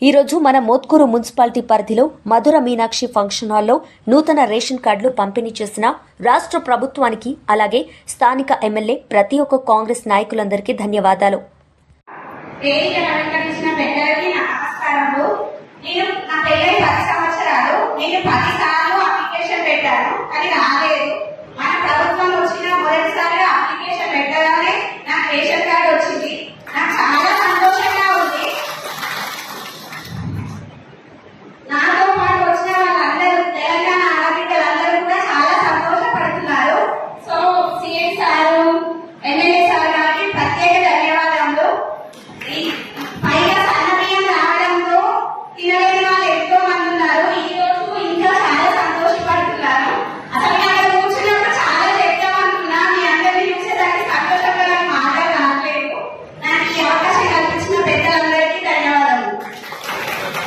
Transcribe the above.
ఈరోజు మన మోత్కూరు మున్సిపాలిటీ పరిధిలో మధుర మీనాక్షి ఫంక్షన్ హాల్లో నూతన రేషన్ కార్డులు పంపిణీ చేసిన రాష్ట్ర ప్రభుత్వానికి అలాగే స్థానిక ఎమ్మెల్యే ప్రతి ఒక్క కాంగ్రెస్ నాయకులందరికీ ధన్యవాదాలు. మన ప్రభుత్వం వచ్చిన మొదటిసారి అప్లికేషన్ పెట్టగానే నాకు రేషన్ కార్డు వచ్చింది.